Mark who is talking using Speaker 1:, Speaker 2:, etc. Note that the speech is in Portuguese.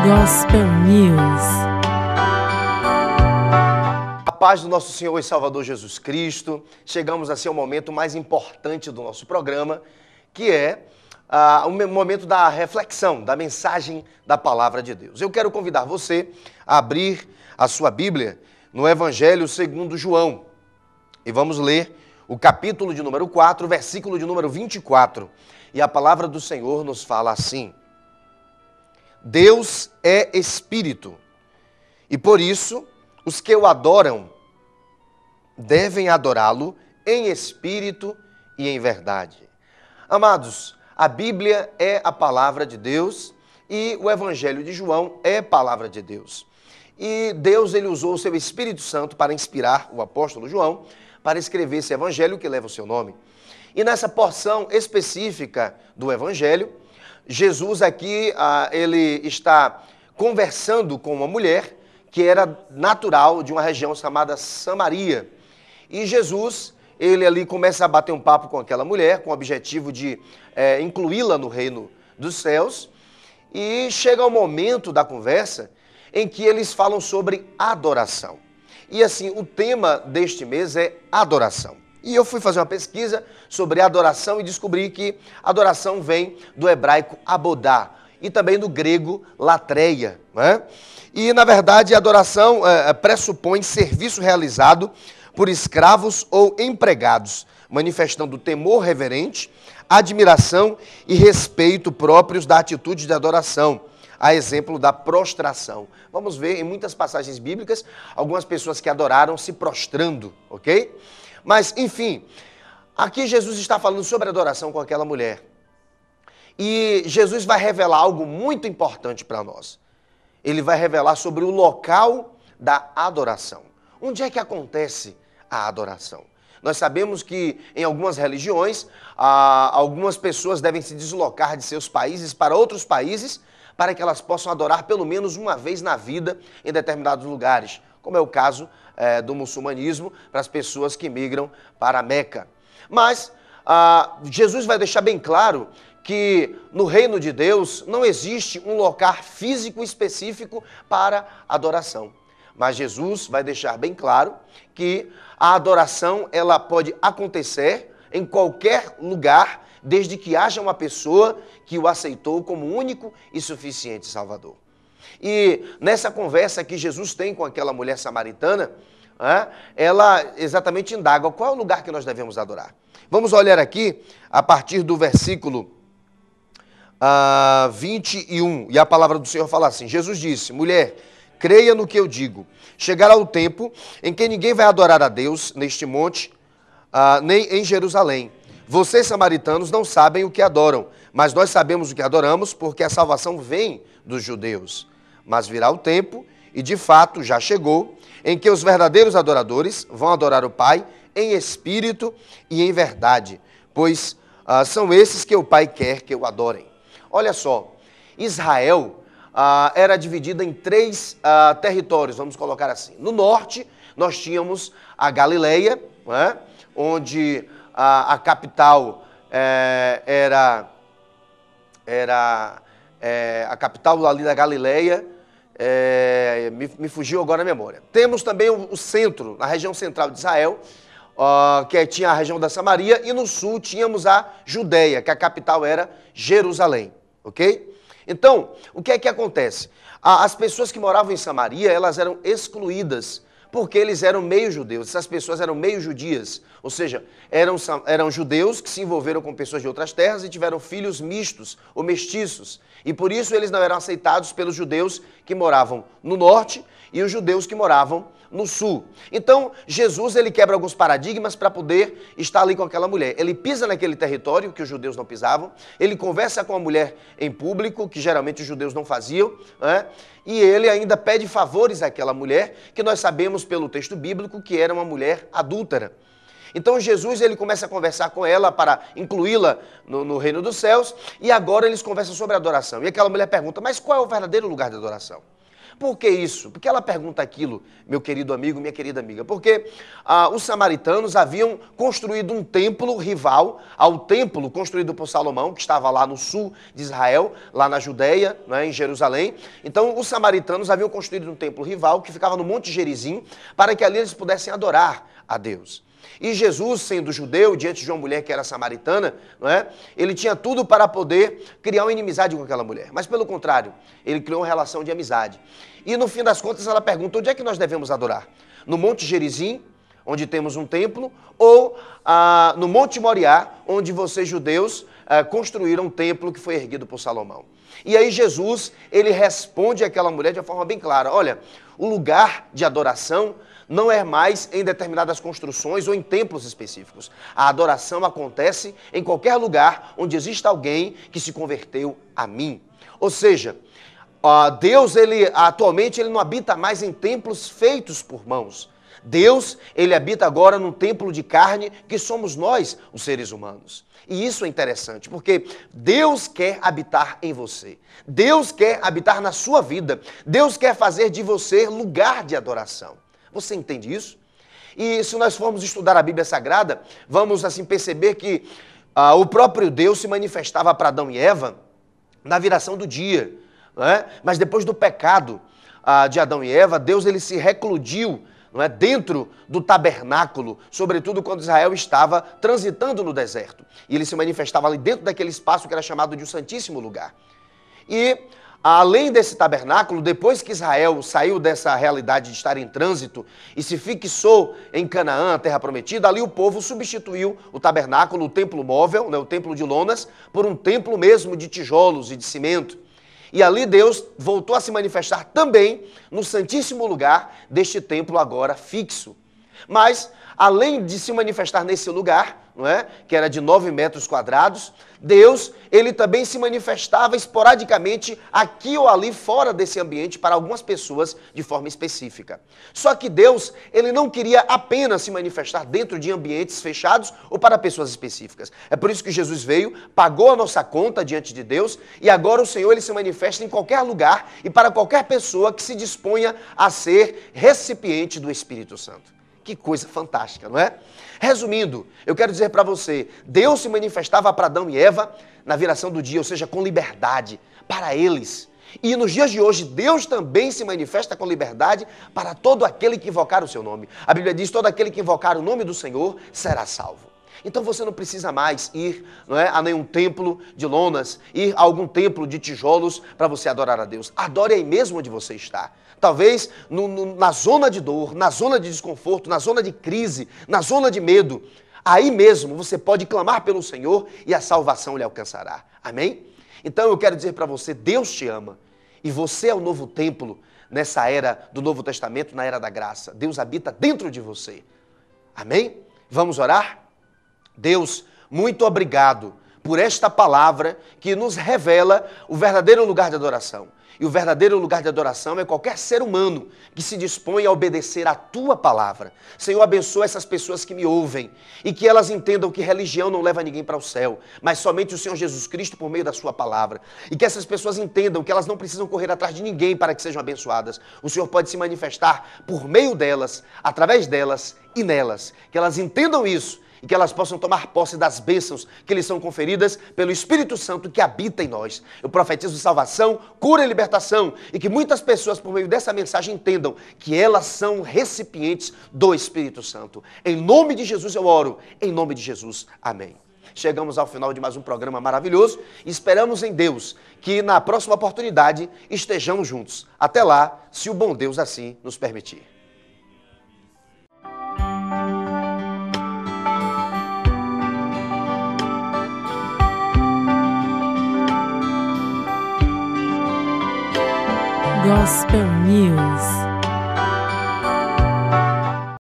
Speaker 1: Gospel News.
Speaker 2: A paz do nosso Senhor e Salvador Jesus Cristo. Chegamos assim ao momento mais importante do nosso programa, que é o momento da reflexão, da mensagem da Palavra de Deus. Eu quero convidar você a abrir a sua Bíblia no Evangelho segundo João. E vamos ler o capítulo de número 4, versículo de número 24. E a palavra do Senhor nos fala assim: Deus é Espírito, e por isso os que o adoram devem adorá-lo em espírito e em verdade. Amados, a Bíblia é a palavra de Deus e o Evangelho de João é a palavra de Deus. E Deus ele usou o seu Espírito Santo para inspirar o apóstolo João para escrever esse Evangelho que leva o seu nome. E nessa porção específica do Evangelho, Jesus aqui, ele está conversando com uma mulher que era natural de uma região chamada Samaria. E Jesus, ele ali começa a bater um papo com aquela mulher, com o objetivo de incluí-la no reino dos céus. E chega o momento da conversa em que eles falam sobre adoração. E assim, o tema deste mês é adoração. E eu fui fazer uma pesquisa sobre adoração e descobri que adoração vem do hebraico abodá e também do grego latreia, né? E, na verdade, a adoração pressupõe serviço realizado por escravos ou empregados, manifestando temor reverente, admiração e respeito próprios da atitude de adoração, a exemplo da prostração. Vamos ver em muitas passagens bíblicas algumas pessoas que adoraram se prostrando, ok? Mas, enfim, aqui Jesus está falando sobre adoração com aquela mulher. E Jesus vai revelar algo muito importante para nós. Ele vai revelar sobre o local da adoração. Onde é que acontece a adoração? Nós sabemos que em algumas religiões, algumas pessoas devem se deslocar de seus países para outros países para que elas possam adorar pelo menos uma vez na vida em determinados lugares, como é o caso do muçulmanismo, para as pessoas que migram para a Meca. Mas Jesus vai deixar bem claro que no reino de Deus não existe um local físico específico para adoração. Mas Jesus vai deixar bem claro que a adoração ela pode acontecer em qualquer lugar, desde que haja uma pessoa que o aceitou como único e suficiente Salvador. E nessa conversa que Jesus tem com aquela mulher samaritana, ela exatamente indaga qual é o lugar que nós devemos adorar. Vamos olhar aqui a partir do versículo 21, e a palavra do Senhor fala assim: Jesus disse: mulher, creia no que eu digo, chegará o tempo em que ninguém vai adorar a Deus neste monte, nem em Jerusalém. Vocês, samaritanos, não sabem o que adoram, mas nós sabemos o que adoramos, porque a salvação vem dos judeus. Mas virá o tempo, e de fato já chegou, em que os verdadeiros adoradores vão adorar o Pai em espírito e em verdade, pois são esses que o Pai quer que o adorem. Olha só, Israel era dividida em três territórios, vamos colocar assim. No norte, nós tínhamos a Galileia, né, onde a capital era a capital ali da Galileia. Me fugiu agora a memória. Temos também o centro, na região central de Israel, que tinha a região da Samaria, e no sul tínhamos a Judeia, que a capital era Jerusalém, ok? Então, o que é que acontece? As pessoas que moravam em Samaria, elas eram excluídas, porque eles eram meio judeus, essas pessoas eram meio judias, ou seja, eram judeus que se envolveram com pessoas de outras terras e tiveram filhos mistos ou mestiços, e por isso eles não eram aceitados pelos judeus que moravam no norte e os judeus que moravam no sul. Então, Jesus ele quebra alguns paradigmas para poder estar ali com aquela mulher. Ele pisa naquele território que os judeus não pisavam, ele conversa com a mulher em público, que geralmente os judeus não faziam, né? E ele ainda pede favores àquela mulher, que nós sabemos pelo texto bíblico que era uma mulher adúltera. Então Jesus ele começa a conversar com ela para incluí-la no reino dos céus, e agora eles conversam sobre adoração. E aquela mulher pergunta: mas qual é o verdadeiro lugar de adoração? Por que isso? Por que ela pergunta aquilo, meu querido amigo, minha querida amiga? Porque os samaritanos haviam construído um templo rival ao templo construído por Salomão, que estava lá no sul de Israel, lá na Judeia, né, em Jerusalém. Então, os samaritanos haviam construído um templo rival que ficava no Monte Gerizim, para que ali eles pudessem adorar a Deus. E Jesus, sendo judeu, diante de uma mulher que era samaritana, não é? Ele tinha tudo para poder criar uma inimizade com aquela mulher. Mas, pelo contrário, ele criou uma relação de amizade. E, no fim das contas, ela pergunta, onde é que nós devemos adorar? No Monte Gerizim, onde temos um templo, ou no Monte Moriá, onde vocês, judeus, construíram um templo que foi erguido por Salomão. E aí Jesus, ele responde àquela mulher de uma forma bem clara, olha, o lugar de adoração não é mais em determinadas construções ou em templos específicos. A adoração acontece em qualquer lugar onde exista alguém que se converteu a mim. Ou seja, Deus, atualmente, ele não habita mais em templos feitos por mãos. Deus, ele habita agora num templo de carne que somos nós, os seres humanos. E isso é interessante, porque Deus quer habitar em você. Deus quer habitar na sua vida. Deus quer fazer de você lugar de adoração. Você entende isso? E se nós formos estudar a Bíblia Sagrada, vamos assim perceber que o próprio Deus se manifestava para Adão e Eva na viração do dia. Não é? Mas depois do pecado de Adão e Eva, Deus ele se recludiu, não é, dentro do tabernáculo, sobretudo quando Israel estava transitando no deserto. E ele se manifestava ali dentro daquele espaço que era chamado de o Santíssimo Lugar. E além desse tabernáculo, depois que Israel saiu dessa realidade de estar em trânsito e se fixou em Canaã, a terra prometida, ali o povo substituiu o tabernáculo, o templo móvel, né, o templo de lonas, por um templo mesmo de tijolos e de cimento. E ali Deus voltou a se manifestar também no santíssimo lugar deste templo agora fixo. Mas, além de se manifestar nesse lugar, não é, que era de 9 metros quadrados, Deus, ele também se manifestava esporadicamente aqui ou ali fora desse ambiente para algumas pessoas de forma específica. Só que Deus, ele não queria apenas se manifestar dentro de ambientes fechados ou para pessoas específicas. É por isso que Jesus veio, pagou a nossa conta diante de Deus e agora o Senhor, ele se manifesta em qualquer lugar e para qualquer pessoa que se disponha a ser recipiente do Espírito Santo. Que coisa fantástica, não é? Resumindo, eu quero dizer para você, Deus se manifestava para Adão e Eva na viração do dia, ou seja, com liberdade para eles. E nos dias de hoje, Deus também se manifesta com liberdade para todo aquele que invocar o seu nome. A Bíblia diz, todo aquele que invocar o nome do Senhor será salvo. Então você não precisa mais ir, não é, a nenhum templo de lonas, ir a algum templo de tijolos para você adorar a Deus. Adore aí mesmo onde você está. Talvez na zona de dor, na zona de desconforto, na zona de crise, na zona de medo. Aí mesmo você pode clamar pelo Senhor e a salvação lhe alcançará. Amém? Então eu quero dizer para você, Deus te ama. E você é o novo templo nessa era do Novo Testamento, na era da graça. Deus habita dentro de você. Amém? Vamos orar? Deus, muito obrigado por esta palavra que nos revela o verdadeiro lugar de adoração. E o verdadeiro lugar de adoração é qualquer ser humano que se dispõe a obedecer à tua palavra. Senhor, abençoa essas pessoas que me ouvem e que elas entendam que religião não leva ninguém para o céu, mas somente o Senhor Jesus Cristo por meio da sua palavra. E que essas pessoas entendam que elas não precisam correr atrás de ninguém para que sejam abençoadas. O Senhor pode se manifestar por meio delas, através delas e nelas. Que elas entendam isso. E que elas possam tomar posse das bênçãos que lhes são conferidas pelo Espírito Santo que habita em nós. Eu profetizo salvação, cura e libertação. E que muitas pessoas, por meio dessa mensagem, entendam que elas são recipientes do Espírito Santo. Em nome de Jesus eu oro. Em nome de Jesus. Amém. Chegamos ao final de mais um programa maravilhoso. E esperamos em Deus que na próxima oportunidade estejamos juntos. Até lá, se o bom Deus assim nos permitir.
Speaker 1: Gospel News.